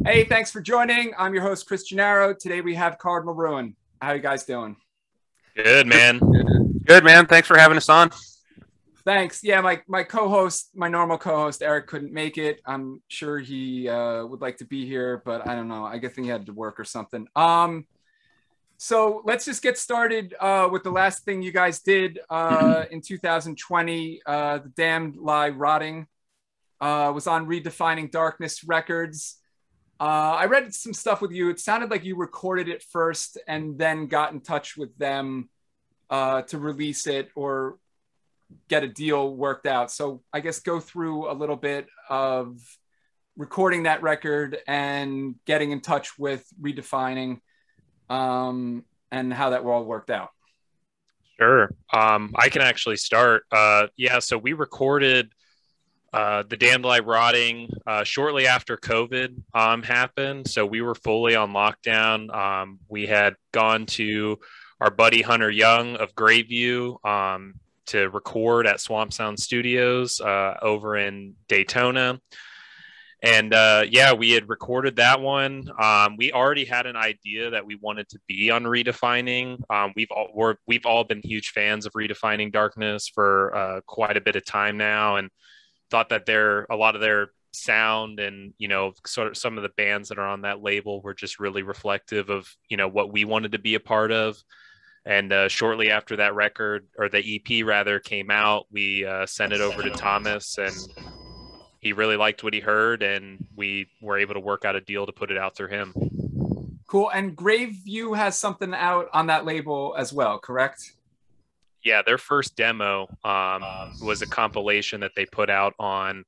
Hey, thanks for joining. I'm your host, Chris Gennaro. Today we have Cardinal Ruin. How you guys doing? Good, man. Good, man. Thanks for having us on. Thanks. Yeah, my co-host, my normal co-host, Eric couldn't make it. I'm sure he would like to be here, but I don't know. I guess he had to work or something. So let's just get started with the last thing you guys did in 2020. The Damned Lie Rotting was on Redefining Darkness Records. I read some stuff with you. It sounded like you recorded it first and then got in touch with them to release it or get a deal worked out. So I guess go through a little bit of recording that record and getting in touch with Redefining and how that all worked out. Sure. I can actually start. So we recorded the Damned Lie Rotting shortly after COVID happened. So we were fully on lockdown. We had gone to our buddy Hunter Young of Grayview to record at Swamp Sound Studios over in Daytona. And we had recorded that one. We already had an idea that we wanted to be on Redefining. We've all been huge fans of Redefining Darkness for quite a bit of time now, and thought that a lot of their sound and sort of some of the bands that are on that label were just really reflective of what we wanted to be a part of. And shortly after that record, or the EP rather, came out, we sent it over to Thomas, and he really liked what he heard, and we were able to work out a deal to put it out through him. Cool. And Graveview has something out on that label as well, correct? Yeah, their first demo was a compilation that they put out on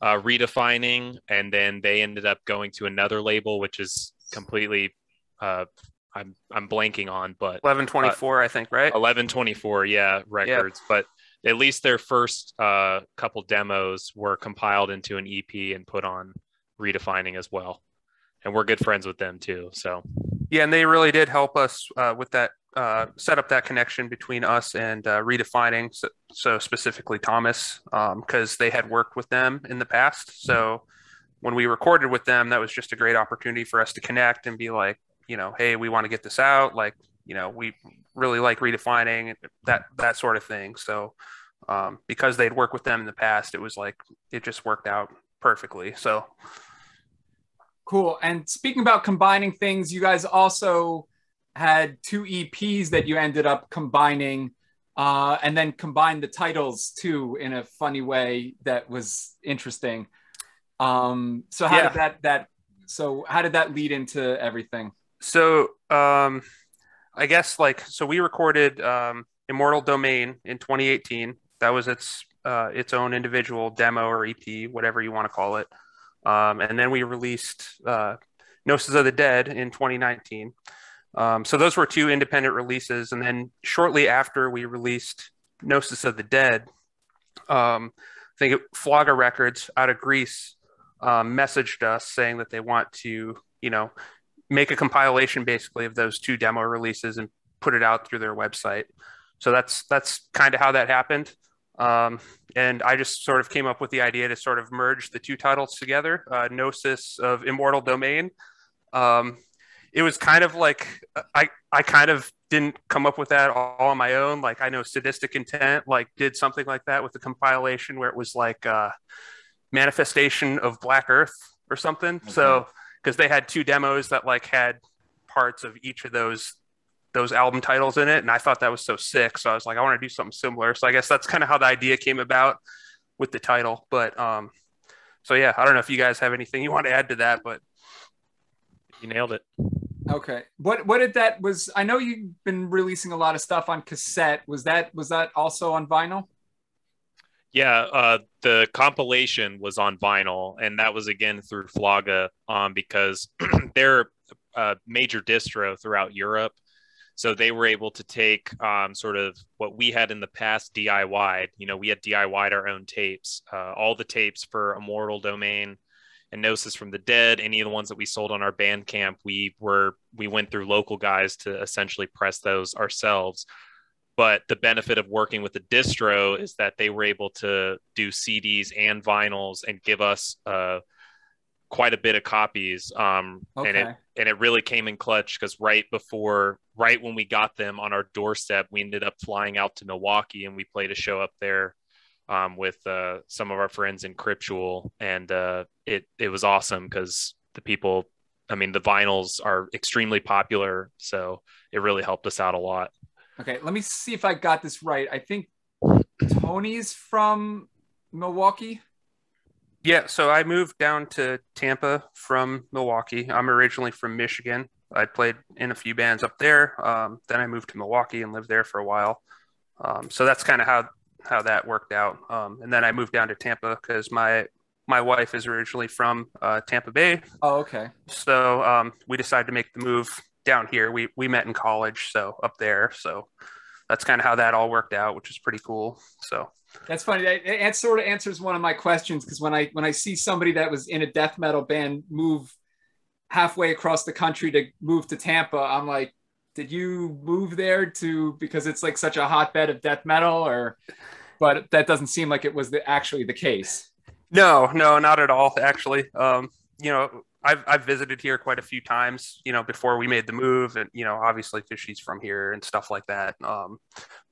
Redefining, and then they ended up going to another label, which is completely I'm blanking on, but 1124, I think, right? 1124, yeah, records. But at least their first couple demos were compiled into an EP and put on Redefining as well. And we're good friends with them too. So yeah, and they really did help us with that, set up that connection between us and Redefining. So specifically Thomas, because they had worked with them in the past. So when we recorded with them, that was just a great opportunity for us to connect and be like, hey, we want to get this out. Like, we really like Redefining, that sort of thing. So because they'd worked with them in the past, it was like, it just worked out perfectly. So cool. And speaking about combining things, you guys also had two EPs that you ended up combining and then combined the titles too in a funny way that was interesting. So how did that lead into everything? So I guess so we recorded Immortal Domain in 2018. That was its own individual demo or EP, whatever you want to call it. And then we released Gnosis of the Dead in 2019. So those were two independent releases. And then shortly after we released Gnosis of the Dead, I think Flogger Records out of Greece messaged us saying that they want to, make a compilation basically of those two demo releases and put it out through their website. So that's kind of how that happened. And I just sort of came up with the idea to sort of merge the two titles together, Gnosis of Immortal Domain. It was kind of like, I kind of didn't come up with that all on my own. Like I know Sadistic Intent did something like that with the compilation where it was like Manifestation of Black Earth or something. Okay. So because they had two demos that had parts of each of those album titles in it, and I thought that was so sick. So I was like, I want to do something similar. So I guess that's kind of how the idea came about with the title. But so yeah, I don't know if you guys have anything you want to add to that, but you nailed it. Okay. What did that was? I know you've been releasing a lot of stuff on cassette. Was that also on vinyl? Yeah, the compilation was on vinyl, and that was again through Flogga, because they're a major distro throughout Europe. So they were able to take sort of what we had in the past DIY'd. We had DIY'd our own tapes, all the tapes for Immortal Domain and Gnosis from the Dead, any of the ones that we sold on our Bandcamp. We went through local guys to essentially press those ourselves. But the benefit of working with the distro is that they were able to do CDs and vinyls and give us quite a bit of copies. Okay. And it really came in clutch because right when we got them on our doorstep, we ended up flying out to Milwaukee and we played a show up there with some of our friends in Cryptual, and it was awesome because the vinyls are extremely popular, so it really helped us out a lot. Okay, let me see if I got this right. I think Tony's from Milwaukee. Yeah, so I moved down to Tampa from Milwaukee. I'm originally from Michigan. I played in a few bands up there. Then I moved to Milwaukee and lived there for a while. So that's kind of how that worked out. And then I moved down to Tampa because my wife is originally from Tampa Bay. Oh, okay. So we decided to make the move down here. We met in college, so up there. So that's kind of how that all worked out, which is pretty cool. So that's funny. It sort of answers one of my questions, because when I see somebody that was in a death metal band move halfway across the country to move to Tampa, I'm like, did you move there because it's like such a hotbed of death metal, or? But that doesn't seem like it was actually the case. No, not at all. Actually, I've visited here quite a few times, before we made the move, and obviously because she's from here and stuff like that.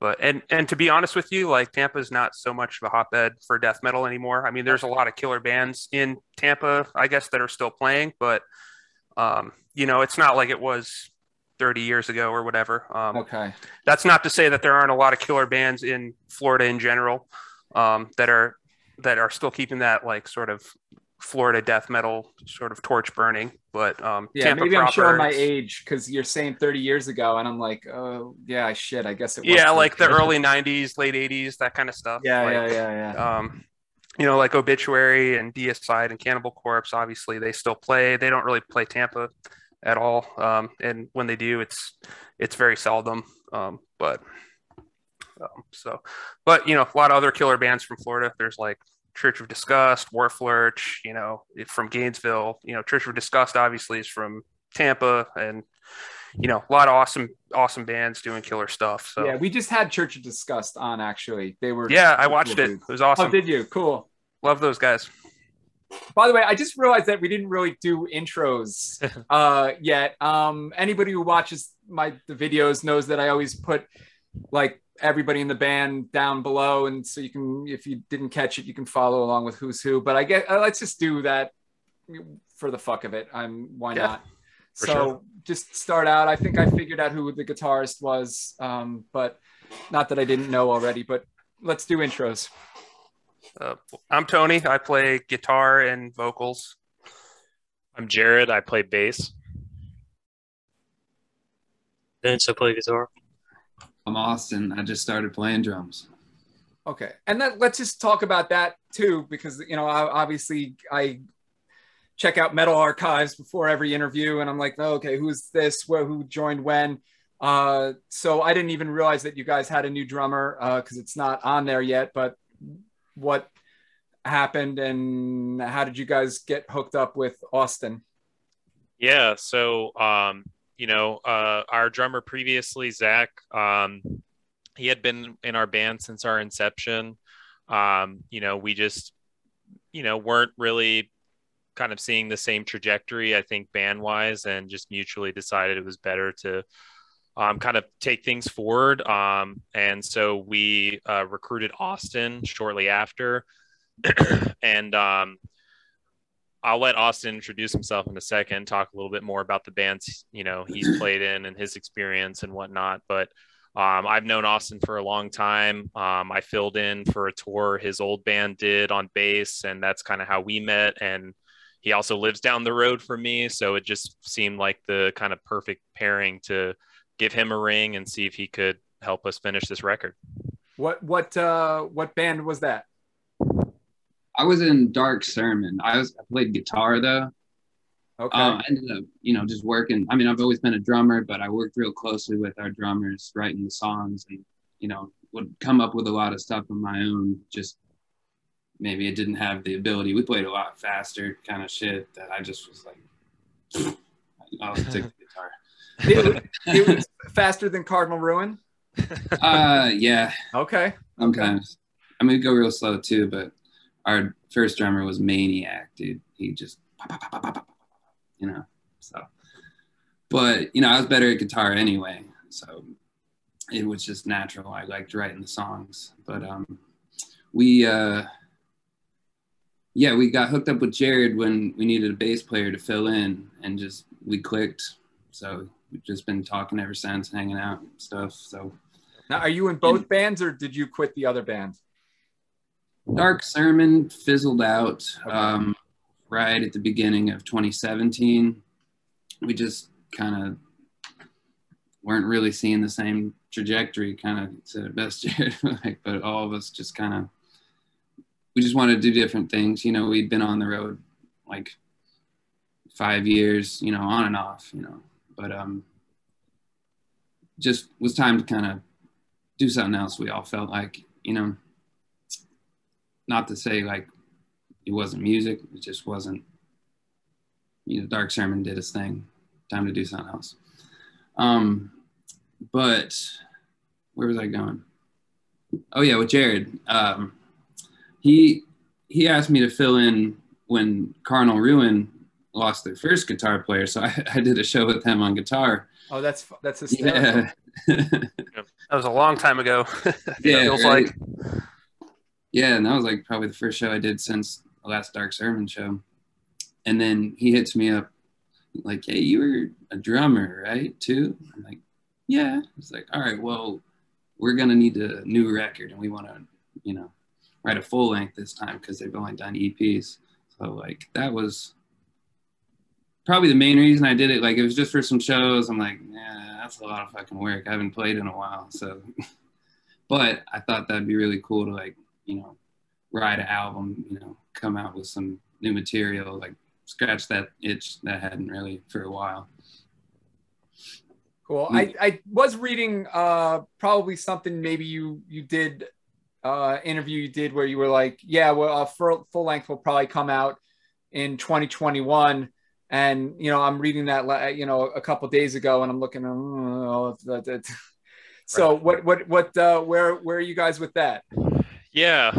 But to be honest with you, like Tampa's not so much of a hotbed for death metal anymore. I mean, there's a lot of killer bands in Tampa, I guess, that are still playing, but it's not like it was 30 years ago or whatever. Okay. That's not to say that there aren't a lot of killer bands in Florida in general, that are still keeping that like sort of Florida death metal sort of torch burning. But yeah, Tampa maybe proper, I'm showing my age because you're saying 30 years ago, and I'm like, oh yeah, shit. I guess it was. Yeah, like the early 90s, late 80s, that kind of stuff. Yeah, like, yeah. Like Obituary and Deicide and Cannibal Corpse, obviously they still play. They don't really play Tampa at all, and when they do, it's very seldom. But a lot of other killer bands from Florida. There's like Church of Disgust, Warflurch, from Gainesville. Church of Disgust obviously is from Tampa, and a lot of awesome bands doing killer stuff. So yeah, we just had Church of Disgust on, actually. They were I watched it. It was awesome. Oh, did you? Cool. Love those guys. By the way, I just realized that we didn't really do intros yet. Anybody who watches the videos knows that I always put like everybody in the band down below, and so you can, if you didn't catch it, you can follow along with who's who. But I guess let's just do that for the fuck of it. Why not? So sure. Just start out. I think I figured out who the guitarist was, but not that I didn't know already. But let's do intros. I'm Tony. I play guitar and vocals. I'm Jared. I play bass. Vince, I play guitar. I'm Austin. I just started playing drums. Okay. And then let's just talk about that too, because, obviously I check out metal archives before every interview, and I'm like, oh, okay, who's this? Who joined when? So I didn't even realize that you guys had a new drummer, because it's not on there yet. But what happened, and how did you guys get hooked up with Austin? Yeah, so our drummer previously, Zach, he had been in our band since our inception. We just weren't really kind of seeing the same trajectory, I think, band wise, and just mutually decided it was better to kind of take things forward. And so we recruited Austin shortly after. And I'll let Austin introduce himself in a second, talk a little bit more about the bands, he's played in and his experience and whatnot. But I've known Austin for a long time. I filled in for a tour his old band did on bass, and that's kind of how we met. And he also lives down the road from me, so it just seemed like the kind of perfect pairing to give him a ring and see if he could help us finish this record. What band was that? I was in Dark Sermon. I played guitar though. Okay. I ended up, just working. I mean, I've always been a drummer, but I worked real closely with our drummers, writing the songs, and would come up with a lot of stuff on my own. Just maybe it didn't have the ability. We played a lot faster kind of shit that I just was like, I'll take the guitar. It was faster than Cardinal Ruin? Yeah. Okay. Sometimes. I mean, we go real slow too, but our first drummer was Maniac, dude. He just you know. So, but you know, I was better at guitar anyway, so it was just natural. I liked writing the songs, but we yeah, we got hooked up with Jared when we needed a bass player to fill in, and just we clicked. So we've just been talking ever since, hanging out and stuff. So now, are you in both bands, or did you quit the other band? Dark Sermon fizzled out right at the beginning of 2017. We just kind of weren't really seeing the same trajectory, kind of to the best, Jared. Like, but all of us just kind of, we just wanted to do different things. You know, we'd been on the road like 5 years, you know, on and off, you know, but just was time to kind of do something else. We all felt like, you know, not to say like it wasn't music, it just wasn't, you know, Dark Sermon did his thing. Time to do something else. But where was I going? Oh yeah, with Jared. He asked me to fill in when Carnal Ruin lost their first guitar player, so I did a show with them on guitar. Oh, that's hysterical. Yeah. That was a long time ago. Yeah, feels right? like. Yeah, and that was like probably the first show I did since the last Dark Sermon show. And then he hits me up like, hey, you were a drummer, right, too? I'm like, yeah. He's like, all right, well, we're going to need a new record, and we want to, you know, write a full length this time because they've only done EPs. So, like, that was probably the main reason I did it. Like, it was just for some shows. I'm like, yeah, that's a lot of fucking work. I haven't played in a while. So, but I thought that'd be really cool to, like, you know, write an album, you know, come out with some new material, like, scratch that itch that hadn't really for a while. Cool. I was reading probably something maybe you did interview you did where you were like, yeah, well, full length will probably come out in 2021. And, you know, I'm reading that, you know, a couple days ago, and I'm looking, so Right. where are you guys with that? Yeah.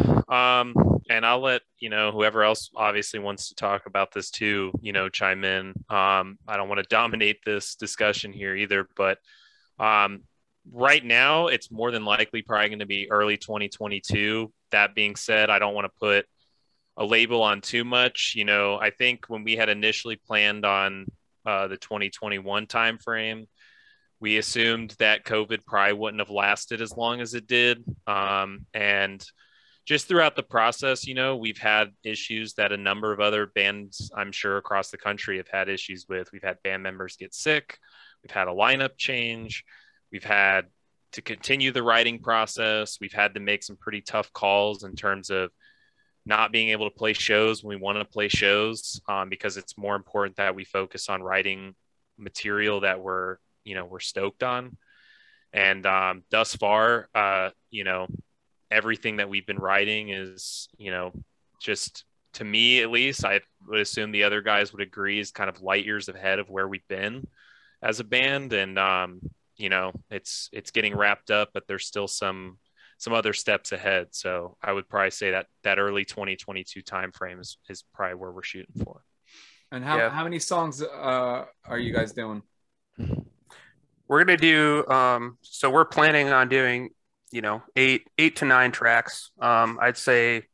And I'll let, you know, whoever else obviously wants to talk about this too, you know, chime in. I don't want to dominate this discussion here either, but right now it's more than likely probably going to be early 2022. That being said, I don't want to put a label on too much. You know, I think when we had initially planned on the 2021 timeframe, we assumed that COVID probably wouldn't have lasted as long as it did. And just throughout the process, you know, we've had issues that a number of other bands, I'm sure, across the country have had issues with. We've had band members get sick. We've had a lineup change. We've had to continue the writing process. We've had to make some pretty tough calls in terms of not being able to play shows when we want to play shows, because it's more important that we focus on writing material that we're stoked on. And thus far, you know, everything that we've been writing is, you know, just, to me at least, I would assume the other guys would agree, is kind of light years ahead of where we've been as a band. And you know, it's getting wrapped up, but there's still some other steps ahead. So I would probably say that early 2022 timeframe is probably where we're shooting for. And how many songs are you guys doing? We're gonna do so we're planning on doing, you know, eight to nine tracks. I'd say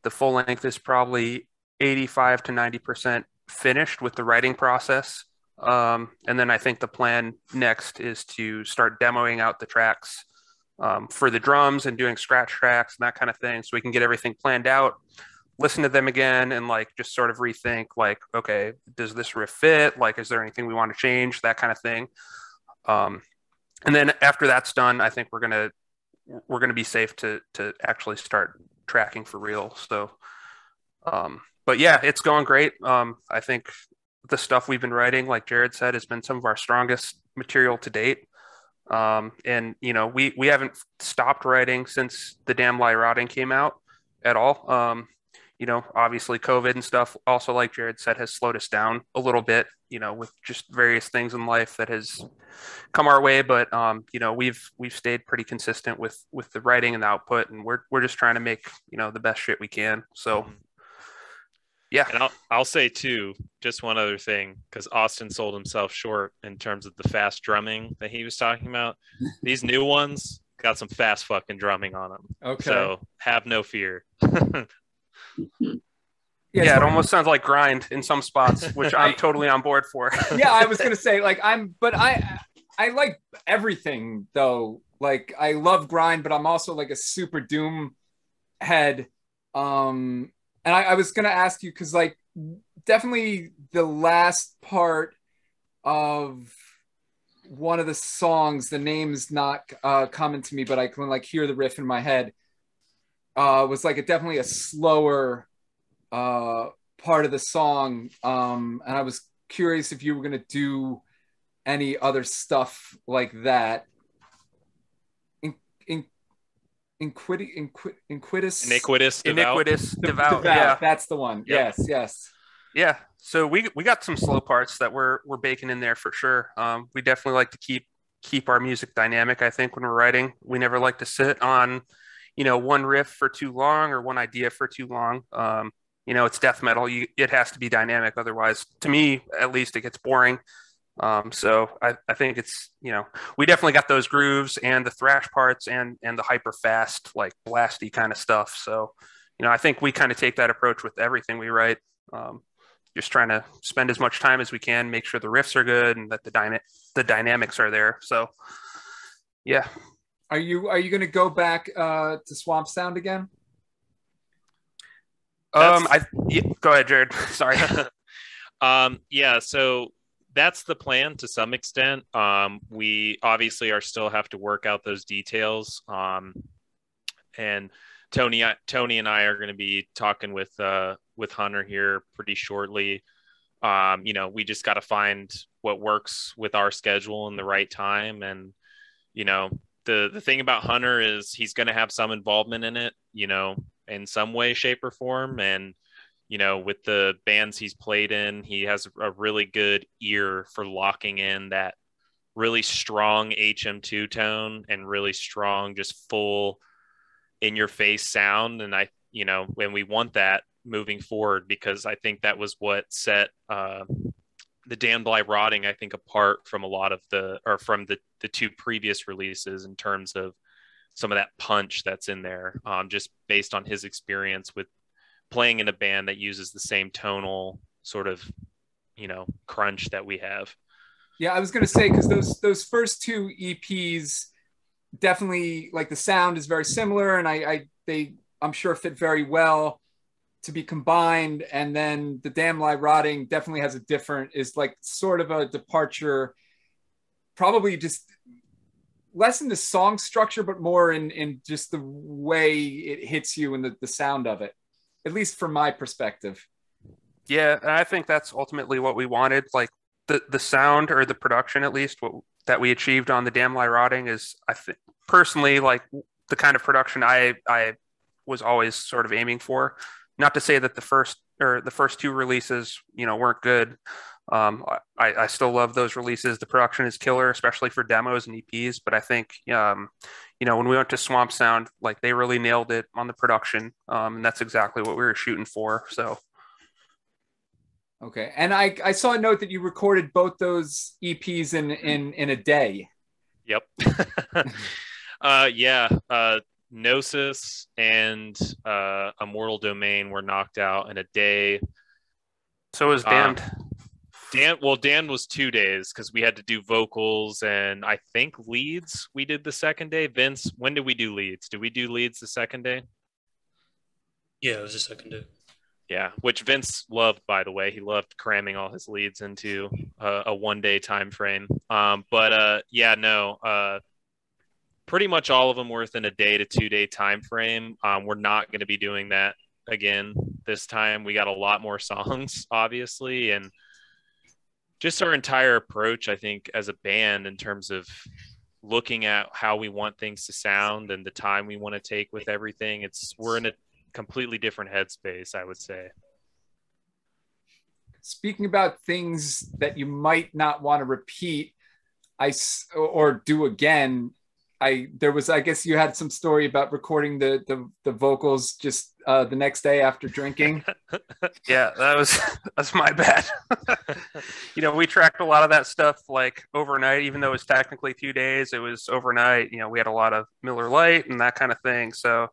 the full length is probably 85 to 90% finished with the writing process. And then I think the plan next is to start demoing out the tracks for the drums and doing scratch tracks and that kind of thing, so we can get everything planned out, listen to them again, and like just sort of rethink, like, okay, does this riff fit? Like, is there anything we want to change? That kind of thing. And then after that's done, I think we're gonna be safe to actually start tracking for real. So, but yeah, it's going great. I think the stuff we've been writing, like Jared said, has been some of our strongest material to date. And you know, we haven't stopped writing since the Damn Lie Rotting came out at all. You know, obviously COVID and stuff also, like Jared said, has slowed us down a little bit, you know, with just various things in life that has come our way. But you know, we've stayed pretty consistent with the writing and the output, and we're just trying to make, you know, the best shit we can. So Yeah. And I'll say too, just one other thing, because Austin sold himself short in terms of the fast drumming that he was talking about. These new ones got some fast fucking drumming on them. Okay. So have no fear. Yeah, it almost sounds like grind in some spots, which I'm totally on board for. Yeah, I was gonna say like I like everything though. Like I love grind, but I'm also like a super doom head. And I was gonna ask you because like definitely the last part of one of the songs, the name's not coming to me, but I can like hear the riff in my head. Was like definitely a slower part of the song, and I was curious if you were gonna do any other stuff like that. Iniquitous devout. Yeah, that's the one. Yep. Yes. Yeah. So we got some slow parts that we're baking in there for sure. We definitely like to keep our music dynamic. I think when we're writing, we never like to sit on, one riff for too long or one idea for too long. It's death metal. It has to be dynamic. Otherwise, to me, at least, it gets boring. So I think it's, we definitely got those grooves and the thrash parts and the hyper fast, like blasty kind of stuff. So, I think we kind of take that approach with everything we write. Just trying to spend as much time as we can, make sure the riffs are good and that the dynamics are there. So, yeah. Are you going to go back to Swamp Sound again? Go ahead, Jared. Sorry. Yeah. So that's the plan to some extent. We obviously still have to work out those details. And Tony and I are going to be talking with Hunter here pretty shortly. We just got to find what works with our schedule in the right time. And, the thing about Hunter is he's going to have some involvement in it, in some way, shape, or form. And, with the bands he's played in, he has a really good ear for locking in that really strong HM2 tone and really strong, just full in your face sound. And when we want that moving forward, because I think that was what set the Damned Lie Rotting, I think, apart from a lot of from the two previous releases in terms of some of that punch that's in there, just based on his experience with playing in a band that uses the same tonal sort of, crunch that we have. Yeah, I was going to say, because those first two EPs definitely, like, the sound is very similar, and I'm sure fit very well to be combined. And then the Damn Lie Rotting definitely has is like sort of a departure, probably just less in the song structure, but more in just the way it hits you and the sound of it, at least from my perspective. Yeah, and I think that's ultimately what we wanted. Like the sound, or the production, at least, that we achieved on the Damn Lie Rotting is, I think, personally, like the kind of production I was always sort of aiming for. Not to say that the first two releases, weren't good. I still love those releases. The production is killer, especially for demos and EPs. But I think, when we went to Swamp Sound, like, they really nailed it on the production, and that's exactly what we were shooting for. So, okay. And I saw a note that you recorded both those EPs in a day. Yep. Yeah. Gnosis and Immortal Domain were knocked out in a day. So was Damned. Damned was 2 days because we had to do vocals and I think leads we did the second day. Vince, when did we do leads? Did we do leads the second day? Yeah, it was the second day. Yeah, which Vince loved, by the way. He loved cramming all his leads into a 1 day time frame. Pretty much all of them were within a day to 2 day time frame. We're not going to be doing that again this time. We got a lot more songs, obviously, and just our entire approach, I think, as a band in terms of looking at how we want things to sound and the time we want to take with everything. We're in a completely different headspace, I would say. Speaking about things that you might not want to repeat or do again, I guess you had some story about recording the vocals just the next day after drinking. Yeah, that's my bad. We tracked a lot of that stuff like overnight, even though it was technically 2 days, it was overnight. We had a lot of Miller Lite and that kind of thing. So,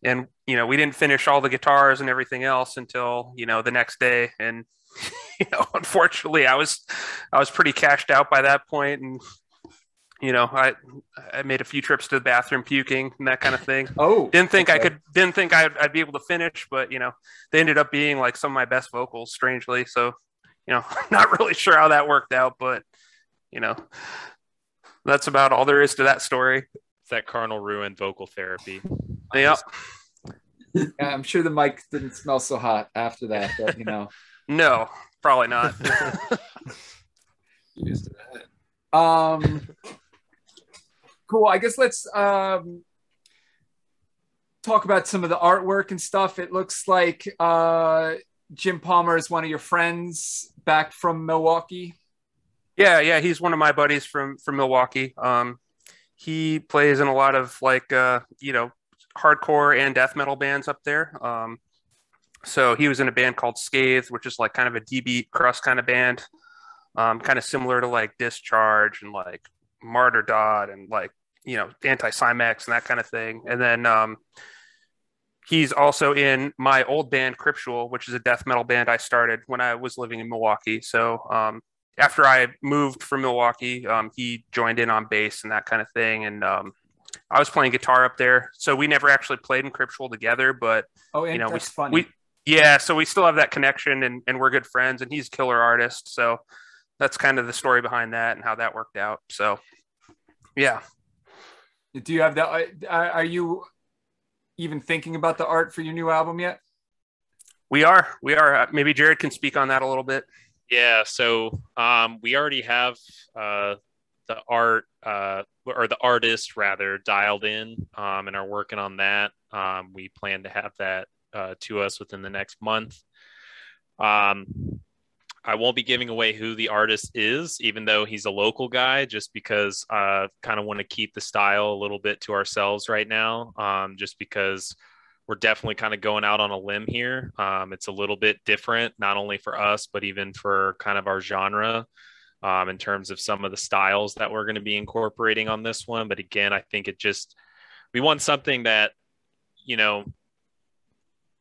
and we didn't finish all the guitars and everything else until the next day. And unfortunately, I was pretty cashed out by that point, and I made a few trips to the bathroom puking and that kind of thing. Oh, didn't think I'd be able to finish, but they ended up being like some of my best vocals, strangely. So, not really sure how that worked out, but that's about all there is to that story. It's that Carnal Ruin vocal therapy. Yep. Yeah, I'm sure the mic didn't smell so hot after that, but No, probably not. Used to that. Cool. I guess let's talk about some of the artwork and stuff. It looks like Jim Palmer is one of your friends back from Milwaukee. Yeah, he's one of my buddies from Milwaukee. He plays in a lot of like hardcore and death metal bands up there. So he was in a band called Scathe, which is like kind of a D-beat crust kind of band, kind of similar to like Discharge and like Martyrdom and like Anti-Cymex and that kind of thing. And then he's also in my old band Cryptual, which is a death metal band I started when I was living in Milwaukee. So after I moved from Milwaukee, he joined in on bass and that kind of thing. And I was playing guitar up there, so we never actually played in Cryptual together. But that's funny. So we still have that connection, and we're good friends. And he's a killer artist, so that's kind of the story behind that and how that worked out. So, yeah. Do you have that? Are you even thinking about the art for your new album yet? We are. Maybe Jared can speak on that a little bit. Yeah. So we already have the art or the artist rather dialed in and are working on that. We plan to have that to us within the next month. I won't be giving away who the artist is, even though he's a local guy, just because I kind of want to keep the style a little bit to ourselves right now, just because we're definitely kind of going out on a limb here. It's a little bit different, not only for us, but even for kind of our genre in terms of some of the styles that we're going to be incorporating on this one. But again, I think we want something that,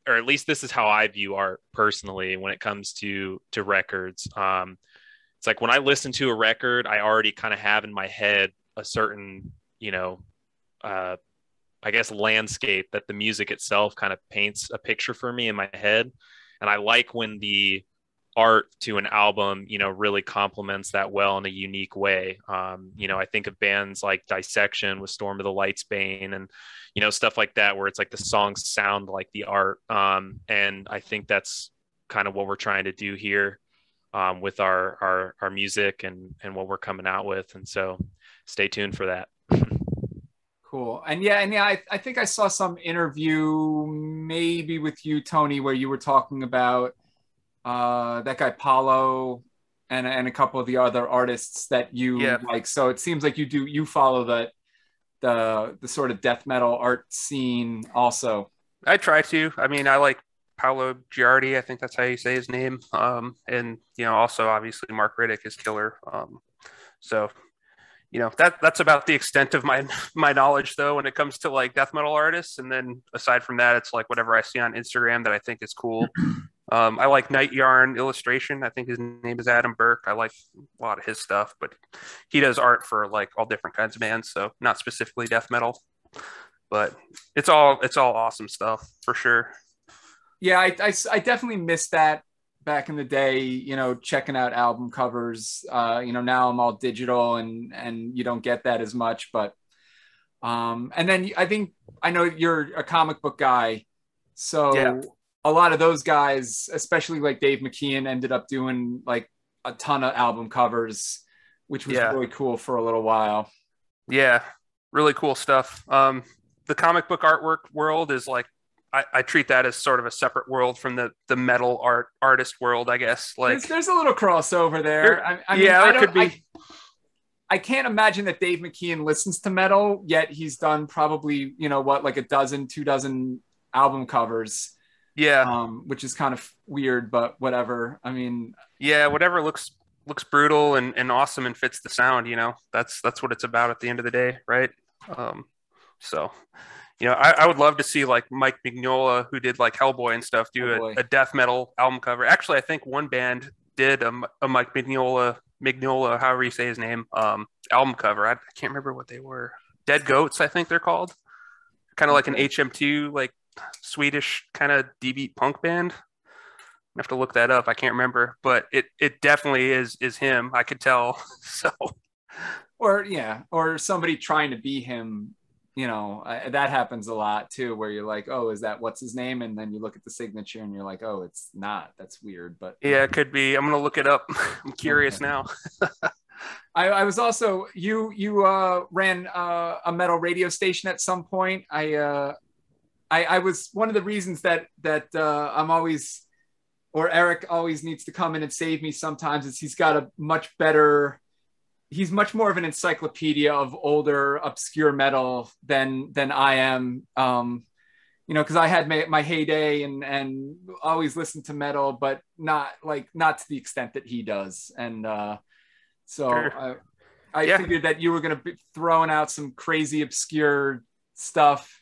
or at least this is how I view art personally when it comes to records. It's like when I listen to a record, I already kind of have in my head a certain, I guess, landscape that the music itself kind of paints a picture for me in my head. And I like when the art to an album, really complements that well in a unique way. I think of bands like Dissection with Storm of the Lightsbane and, stuff like that, where it's like the songs sound like the art. And I think that's kind of what we're trying to do here with our music and what we're coming out with. And so stay tuned for that. Cool. And yeah, I think I saw some interview maybe with you, Tony, where you were talking about that guy Paulo and a couple of the other artists that you like. So it seems like you follow the sort of death metal art scene also. I try to. I mean, I like Paolo Giardi. I think that's how you say his name. And also obviously Mark Riddick is killer. So that's about the extent of my knowledge though when it comes to like death metal artists. And then aside from that, it's like whatever I see on Instagram that I think is cool. I like Night Yarn Illustration. I think his name is Adam Burke. I like a lot of his stuff, but he does art for like all different kinds of bands, so not specifically death metal, but it's all awesome stuff for sure. Yeah, I definitely missed that back in the day, checking out album covers. Now I'm all digital and you don't get that as much, but and then I know you're a comic book guy, so yeah. A lot of those guys, especially like Dave McKeon, ended up doing like a ton of album covers, which was really cool for a little while. Yeah, really cool stuff. The comic book artwork world is like, I treat that as sort of a separate world from the metal artist world, I guess. Like there's a little crossover there. There could be. I can't imagine that Dave McKean listens to metal, yet he's done probably, like 2 dozen album covers. Yeah. Which is kind of weird, but whatever. I mean, yeah, whatever looks brutal and awesome and fits the sound, that's what it's about at the end of the day, right? So I would love to see like Mike Mignola, who did like Hellboy and stuff, do a death metal album cover. Actually, I think one band did a Mike Mignola, however you say his name, album cover. I can't remember what they were. Dead Goats, I think they're called. Kind of like an HM2, like Swedish kind of D-beat punk band. I have to look that up. I can't remember, but it definitely is him. I could tell. So, or somebody trying to be him. That happens a lot too, where you're like, oh, is that what's his name? And then you look at the signature and you're like, oh, it's not. That's weird. But yeah, it could be. I'm gonna look it up. I'm curious now. I was also you ran a metal radio station at some point. I was one of the reasons that I'm always, or Eric always needs to come in and save me sometimes, is he's got he's much more of an encyclopedia of older obscure metal than I am. Because I had my heyday and always listened to metal, but not to the extent that he does. And so Sure. I figured that you were going to be throwing out some crazy obscure stuff.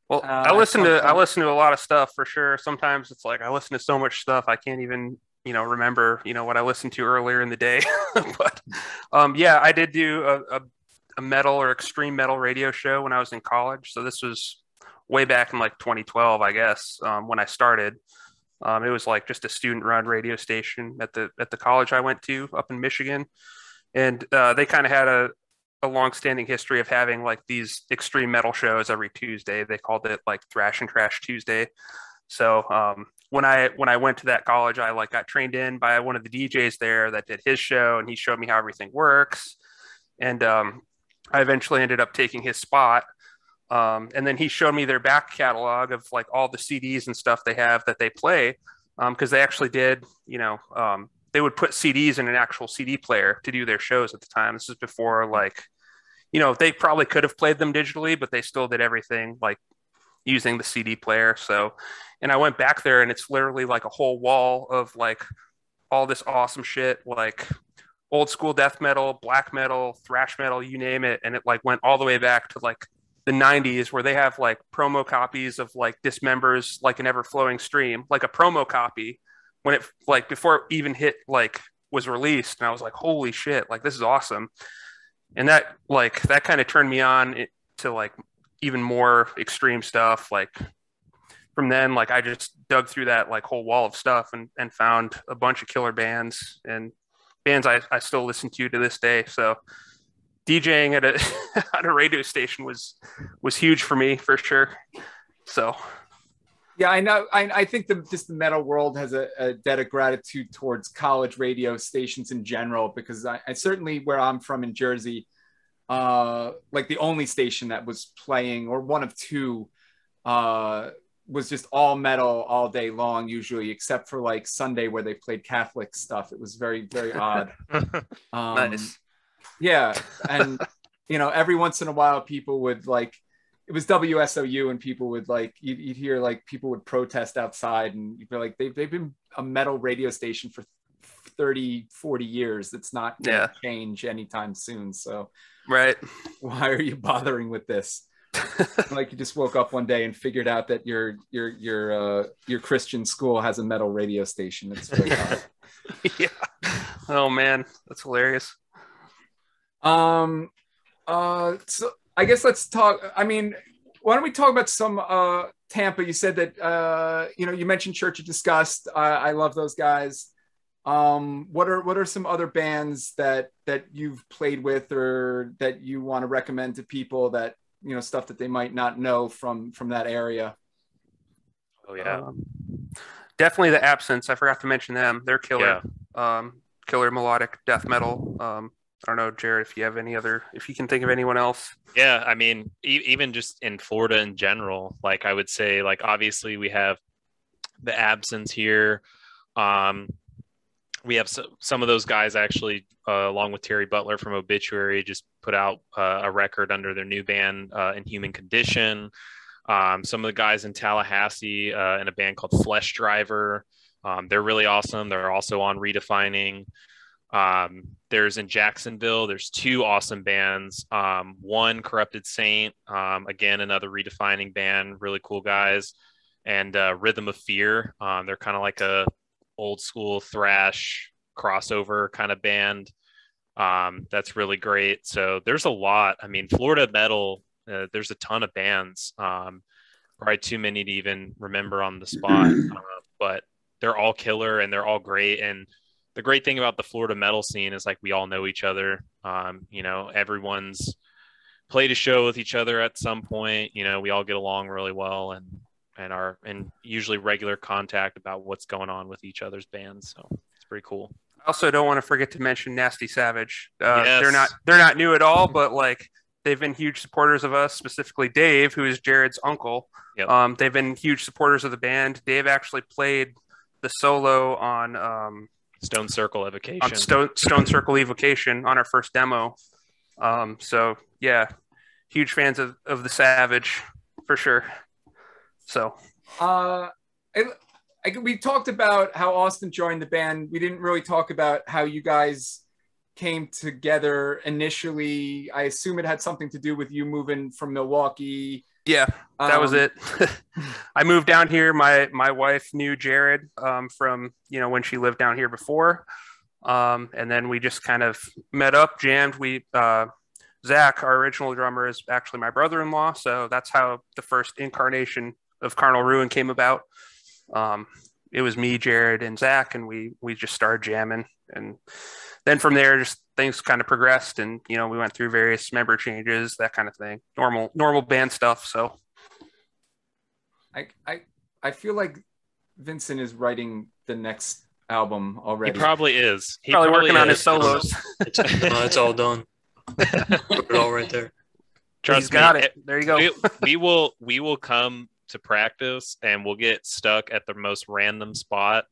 Well, I listen to a lot of stuff for sure. Sometimes it's like I listen to so much stuff I can't even remember what I listened to earlier in the day. But I did do a metal or extreme metal radio show when I was in college. So this was way back in like 2012, I guess, when I started. It was like just a student-run radio station at the college I went to up in Michigan, and they kind of had a long-standing history of having like these extreme metal shows every Tuesday. They called it like Thrash and Trash Tuesday. So when I went to that college, I like got trained in by one of the DJs there that did his show, and he showed me how everything works. And I eventually ended up taking his spot. And then he showed me their back catalog of like all the CDs and stuff they have that they play. Because they actually did, they would put CDs in an actual CD player to do their shows at the time. This is before like, they probably could have played them digitally, but they still did everything like using the CD player. So, and I went back there and it's literally like a whole wall of like all this awesome shit, like old school death metal, black metal, thrash metal, you name it. And it like went all the way back to like the 90s, where they have like promo copies of like Dismembers, like an ever flowing stream, like a promo copy when it like before it even hit like was released. And I was like, holy shit, like this is awesome. And that kind of turned me on to like even more extreme stuff. Like from then, like I just dug through that like whole wall of stuff and found a bunch of killer bands and bands I still listen to this day. So DJing at at a radio station was huge for me for sure. So yeah, I know. I think just the metal world has a debt of gratitude towards college radio stations in general, because I certainly, where I'm from in Jersey, like the only station that was playing, or one of two, was just all metal all day long, usually, except for like Sunday where they played Catholic stuff. It was very, very odd. Nice. Yeah. And, every once in a while people would like, it was WSOU, and people would like, you'd hear like people would protest outside, and you'd be like, they've been a metal radio station for 30, 40 years. It's not going to change anytime soon. So right. Why are you bothering with this? Like you just woke up one day and figured out that your Christian school has a metal radio station. It's very odd. Yeah. Oh man, that's hilarious. So I guess let's talk. I mean, why don't we talk about some Tampa? You said that you mentioned Church of Disgust. I love those guys. What are some other bands that you've played with, or that you want to recommend to people, that stuff that they might not know from that area? Oh yeah, definitely the Absence. I forgot to mention them. They're killer. Yeah. Killer melodic death metal. I don't know, Jared, if you can think of anyone else. Yeah, I mean, even just in Florida in general, like I would say, like obviously we have the Absence here. we have some of those guys actually, along with Terry Butler from Obituary, just put out a record under their new band, In Human Condition. Some of the guys in Tallahassee in a band called Flesh Driver. They're really awesome. They're also on Redefining. There's in Jacksonville, there's two awesome bands. One, Corrupted Saint, again, another Redefining band, really cool guys. And Rhythm of Fear. They're kind of like a old school thrash crossover kind of band. That's really great. So there's a lot. I mean, Florida metal, there's a ton of bands. Probably too many to even remember on the spot, but they're all killer and they're all great. And the great thing about the Florida metal scene is like we all know each other. You know, everyone's played a show with each other at some point. You know, we all get along really well and are in usually regular contact about what's going on with each other's bands. So it's pretty cool. I also don't want to forget to mention Nasty Savage. Yes. They're not new at all, but like they've been huge supporters of us, specifically Dave, who is Jared's uncle. Yep. They've been huge supporters of the band. Dave actually played the solo on Stone Circle Evocation. On Stone Circle Evocation on our first demo. So yeah, huge fans of the Savage for sure. So, we talked about how Austin joined the band. We didn't really talk about how you guys came together initially. I assume it had something to do with you moving from Milwaukee. Yeah, that was it. I moved down here. My wife knew Jared from, you know, when she lived down here before. And then we just kind of met up, jammed. Zach, our original drummer, is actually my brother-in-law. So that's how the first incarnation of Carnal Ruin came about. It was me, Jared, and Zach, and we just started jamming. And then from there, just things kind of progressed, and you know, we went through various member changes, that kind of thing, normal band stuff. So I feel like Vincent is writing the next album already. He probably is. He's probably working on his solos. It's all done. Put it all right there. Trust He's got me, it. There you go. We will come to practice and we'll get stuck at the most random spot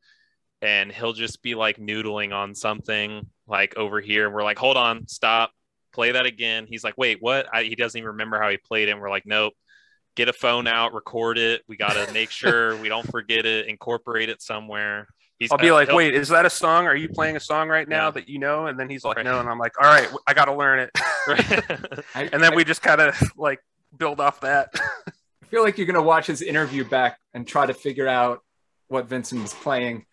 and he'll just be like noodling on something like over here. And we're like, hold on, stop, play that again. He's like, wait, what? He doesn't even remember how he played it. And we're like, nope, get a phone out, record it. We got to make sure we don't forget it, incorporate it somewhere. I'll be like, wait, is that a song? Are you playing a song right now that you know? And then he's like, no. And I'm like, all right, I got to learn it. And then we just kind of like build off that. I feel like you're going to watch his interview back and try to figure out what Vincent was playing.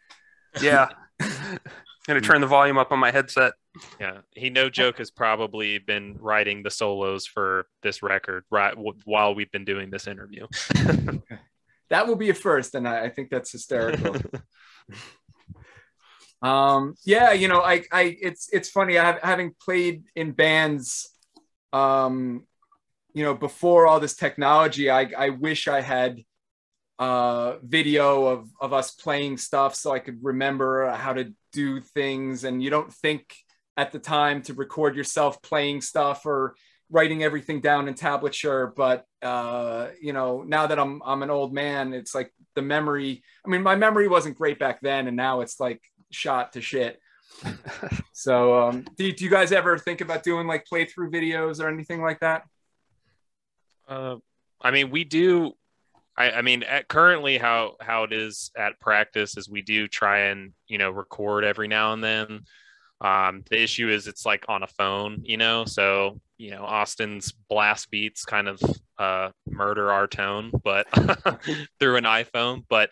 Yeah. Going to turn the volume up on my headset. Yeah. He, no joke, has probably been writing the solos for this record right while we've been doing this interview. That will be a first. And I think that's hysterical. Yeah, you know, it's funny. Having played in bands, you know, before all this technology, I wish I had video of us playing stuff so I could remember how to do things. And you don't think at the time to record yourself playing stuff or writing everything down in tablature. But you know, now that I'm an old man, it's like the memory. I mean, my memory wasn't great back then, and now it's like shot to shit. So do you guys ever think about doing like playthrough videos or anything like that? I mean, we do. I mean, currently how it is at practice is we do try and, you know, record every now and then. The issue is it's like on a phone, you know, so, you know, Austin's blast beats kind of murder our tone, but through an iPhone. But,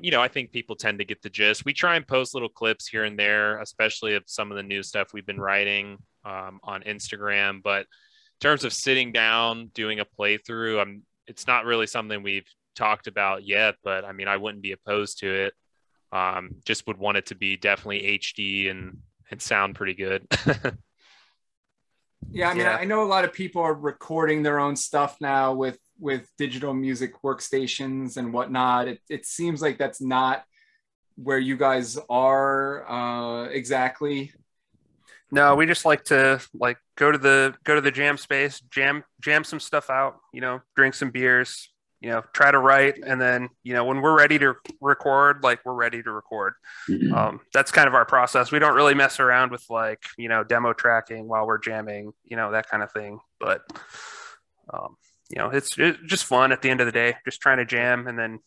you know, I think people tend to get the gist. We try and post little clips here and there, especially of some of the new stuff we've been writing on Instagram. But in terms of sitting down, doing a playthrough, it's not really something we've talked about yet, but I mean, I wouldn't be opposed to it. Just would want it to be definitely HD and sound pretty good. Yeah, I mean, I know a lot of people are recording their own stuff now with digital music workstations and whatnot. It seems like that's not where you guys are exactly. No, we just like to go to the jam space, jam some stuff out, you know, drink some beers, try to write, and then when we're ready to record, like we're ready to record. That's kind of our process. We don't really mess around with like demo tracking while we're jamming, that kind of thing. But it's just fun at the end of the day, just trying to jam and then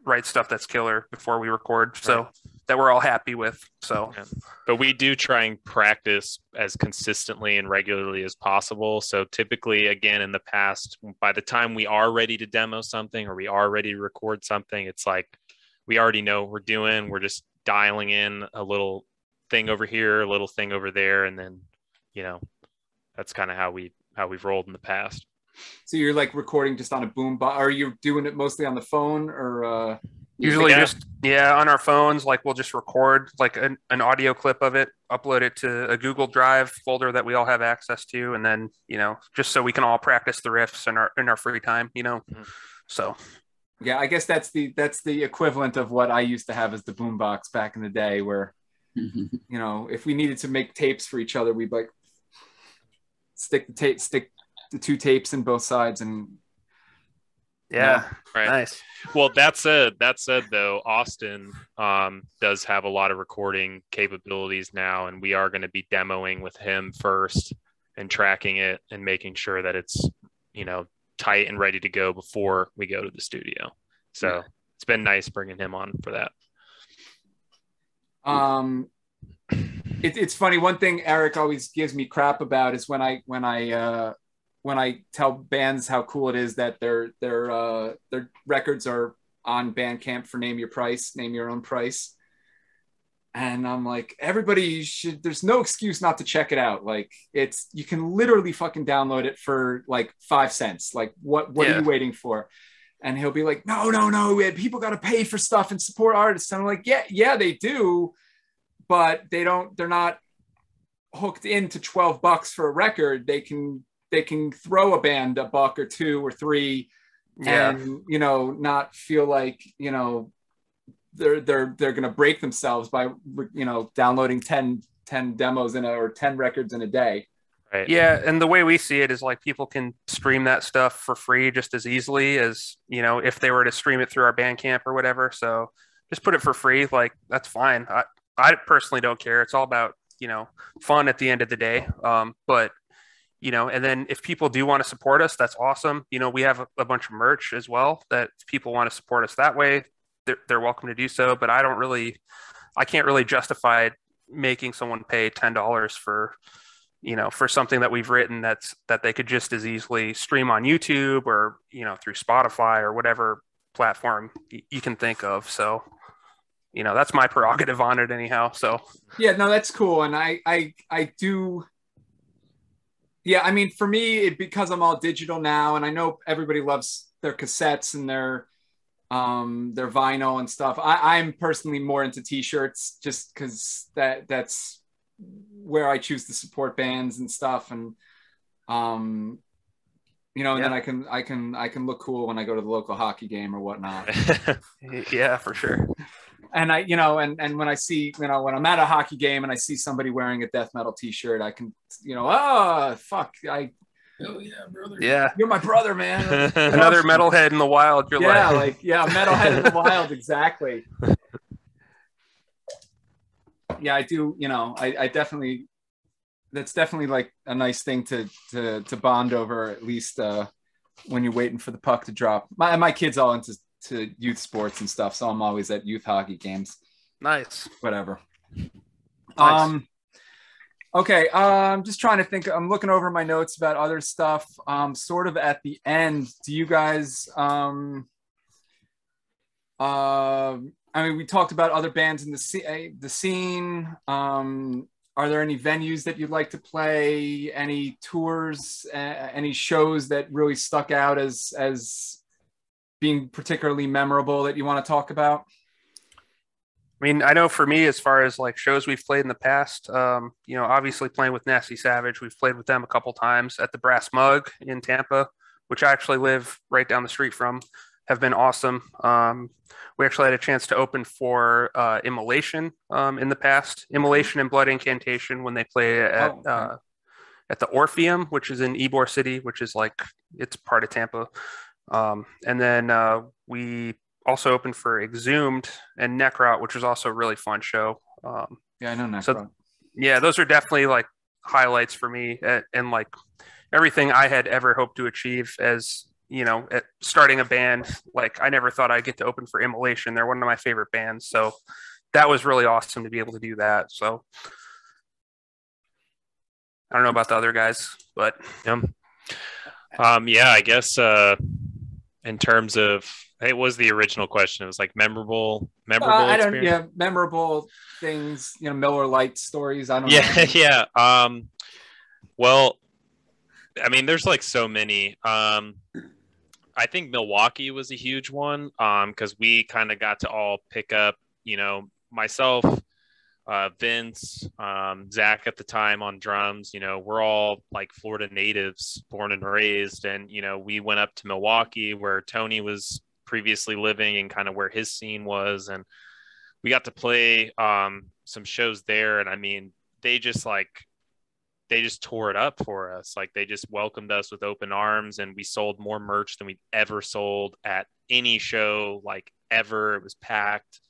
write stuff that's killer before we record, so that we're all happy with. So but we do try and practice as consistently and regularly as possible. So typically, again, in the past, by the time we are ready to demo something or we are ready to record something, it's like we already know what we're doing. We're just dialing in a little thing over here, a little thing over there, and then that's kind of how we've rolled in the past. So you're like recording just on a boom box? Are you doing it mostly on the phone, or usually just on our phones? Like we'll just record like an audio clip of it, upload it to a Google Drive folder that we all have access to, and then just so we can all practice the riffs in our free time. So yeah, I guess that's the equivalent of what I used to have as the boom box back in the day, where if we needed to make tapes for each other, we'd like stick the two tapes in both sides, and right. Nice. Well, that said though, Austin does have a lot of recording capabilities now, and we are going to be demoing with him first and tracking it and making sure that it's tight and ready to go before we go to the studio. So it's been nice bringing him on for that. It's funny. One thing Eric always gives me crap about is when I tell bands how cool it is that their records are on Bandcamp for name your own price. And I'm like, everybody should, there's no excuse not to check it out. Like you can literally fucking download it for like 5 cents. Like what are you waiting for? And he'll be like, no, people got to pay for stuff and support artists. And I'm like, yeah, they do, but they're not hooked into $12 for a record. They can throw a band $1 or $2 or $3 and not feel like they're gonna break themselves by downloading 10 demos or 10 records in a day. Right. Yeah, and the way we see it is like people can stream that stuff for free just as easily as if they were to stream it through our Bandcamp or whatever. So just put it for free, like that's fine. I personally don't care. It's all about fun at the end of the day. But and then if people do want to support us, that's awesome. We have a bunch of merch as well that if people want to support us that way, they're welcome to do so. But I can't really justify making someone pay $10 for something that we've written that they could just as easily stream on YouTube or, through Spotify or whatever platform you can think of. So, that's my prerogative on it anyhow. So yeah, no, that's cool. And I do. Yeah, I mean, for me, because I'm all digital now, and I know everybody loves their cassettes and their vinyl and stuff. I'm personally more into T-shirts, just because that's where I choose to support bands and stuff, and and then I can look cool when I go to the local hockey game or whatnot. Yeah, for sure. And and when I see, when I'm at a hockey game and I see somebody wearing a death metal T-shirt, I can, fuck, oh yeah, brother. Yeah, you're my brother, man. Another metalhead in the wild. Metalhead in the wild, exactly. Yeah, I do. I definitely. That's definitely like a nice thing to bond over, at least when you're waiting for the puck to drop. My kids all into youth sports and stuff, so I'm always at youth hockey games. Nice. Whatever. Nice. Okay. I'm just trying to think. I'm looking over my notes about other stuff. Sort of at the end, do you guys we talked about other bands in the scene. Are there any venues that you'd like to play? Any tours? Any shows that really stuck out as being particularly memorable that you want to talk about? I mean, I know for me, as far as like shows we've played in the past, obviously playing with Nasty Savage, we've played with them a couple times at the Brass Mug in Tampa, which I actually live right down the street from, have been awesome. We actually had a chance to open for Immolation in the past. Immolation and Blood Incantation when they play at the Orpheum, which is in Ybor City, which is like, it's part of Tampa. And then we also opened for Exhumed and Necrot, which was also a really fun show. Yeah, I know Necrot. So yeah, those are definitely like highlights for me, and like everything I had ever hoped to achieve as at starting a band. Like I never thought I'd get to open for Immolation. They're one of my favorite bands, so that was really awesome to be able to do that. So I don't know about the other guys, but yeah, I guess in terms of, it was the original question. It was like memorable experience. Memorable things. Miller Lite stories. I don't know. Yeah. Well, I mean, there's like so many. I think Milwaukee was a huge one because we kind of got to all pick up, myself, Vince, Zach at the time on drums. We're all like Florida natives, born and raised. And, we went up to Milwaukee where Tony was previously living and kind of where his scene was. And we got to play some shows there. And I mean, they just tore it up for us. Like they just welcomed us with open arms, and we sold more merch than we'd ever sold at any show, like ever. It was packed.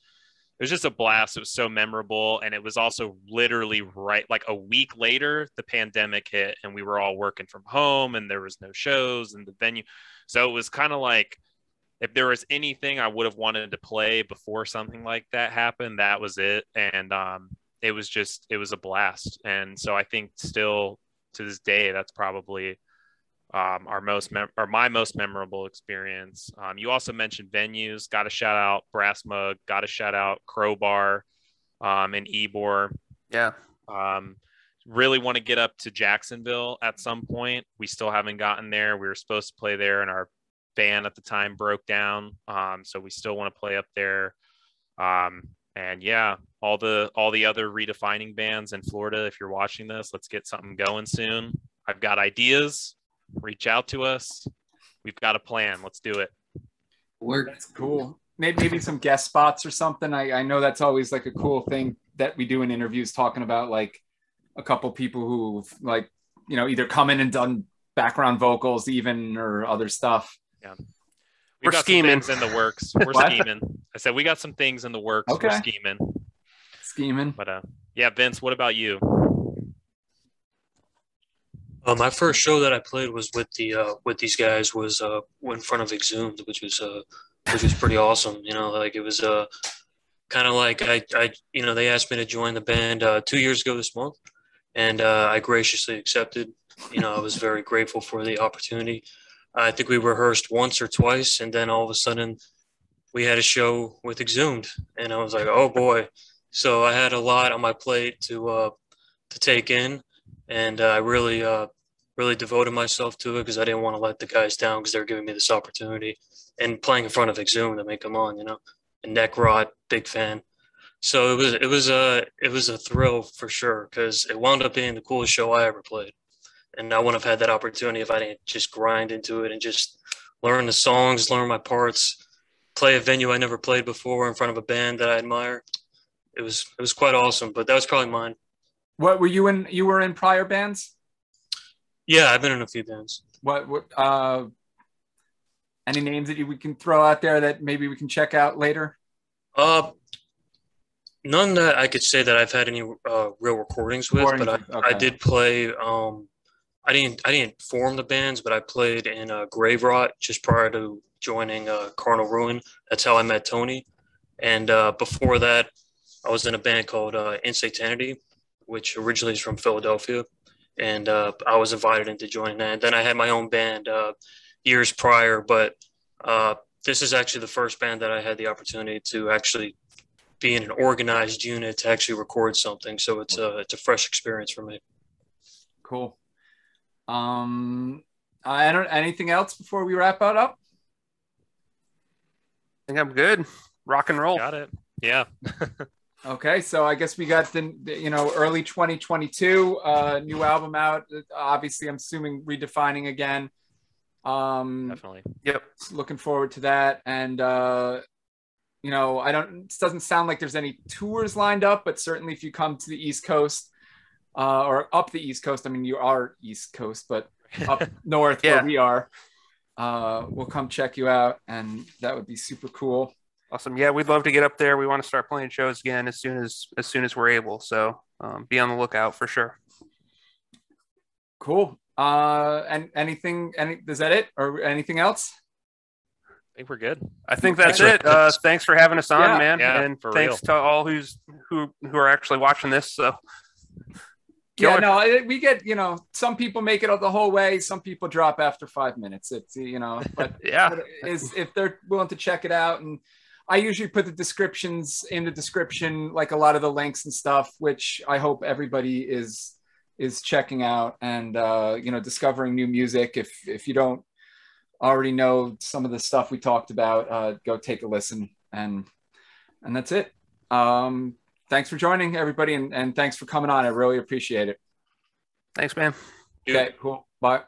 It was just a blast. It was so memorable. And it was also literally right, like a week later, the pandemic hit and we were all working from home and there was no shows in the venue. So it was kind of like, if there was anything I would have wanted to play before something like that happened, that was it. And, it was a blast. And so I think still to this day, that's probably my most memorable experience. You also mentioned venues. Got to shout out Brass Mug. Got to shout out Crowbar and Ebor. Yeah. Really want to get up to Jacksonville at some point. We still haven't gotten there. We were supposed to play there, and our van at the time broke down. So we still want to play up there. And yeah, all the other redefining bands in Florida, if you're watching this, let's get something going soon. I've got ideas. Reach out to us. We've got a plan. Let's do it. That's cool. Maybe some guest spots or something. I know that's always like a cool thing that we do in interviews, talking about like a couple people who've like, either come in and done background vocals even or other stuff. Yeah. We're scheming. Some things in the works. We're scheming. I said we got some things in the works. Okay. We're scheming. But yeah, Vince, what about you? My first show that I played was with these guys was in front of Exhumed, which was pretty awesome. Like it was kind of like I they asked me to join the band 2 years ago this month, and I graciously accepted. I was very grateful for the opportunity. I think we rehearsed once or twice, and then all of a sudden we had a show with Exhumed, and I was like, oh boy. So I had a lot on my plate to take in, and I really devoted myself to it because I didn't want to let the guys down because they were giving me this opportunity. And playing in front of Exhumed, I mean, come on, and Necrot, big fan. So it was a thrill for sure because it wound up being the coolest show I ever played. And I wouldn't have had that opportunity if I didn't just grind into it and just learn the songs, learn my parts, play a venue I never played before in front of a band that I admire. It was quite awesome, but that was probably mine. What were you in? You were in prior bands? Yeah, I've been in a few bands. What any names that we can throw out there that maybe we can check out later? None that I could say that I've had any real recordings with, but I did play. I didn't form the bands, but I played in Grave Rot just prior to joining Carnal Ruin. That's how I met Tony. And before that, I was in a band called Insanity, which originally is from Philadelphia. And I was invited into joining that. And then I had my own band years prior, but this is actually the first band that I had the opportunity to actually be in an organized unit to actually record something. So it's a fresh experience for me. Cool. Anything else before we wrap it up? I think I'm good. Rock and roll. Got it. Yeah. Okay, so I guess we got the early 2022 new album out. Obviously, I'm assuming redefining again. Definitely. Yep. Looking forward to that. And it doesn't sound like there's any tours lined up, but certainly if you come to the East Coast or up the East Coast, I mean you are East Coast, but up north where we are. we'll come check you out, and that would be super cool. Awesome. Yeah, we'd love to get up there. We want to start playing shows again as soon as we're able. So be on the lookout for sure. Cool. And is that it or anything else? I think we're good. I think that's it. Thanks for having us on, man. Yeah, and thanks to all who are actually watching this. So yeah, no, we get, some people make it the whole way. Some people drop after 5 minutes. It's, but yeah, if they're willing to check it out. And I usually put the descriptions in the description, like a lot of the links and stuff, which I hope everybody is checking out and, discovering new music. If you don't already know some of the stuff we talked about, go take a listen, and that's it. Thanks for joining, everybody, and thanks for coming on. I really appreciate it. Thanks, man. Okay, cool. Bye.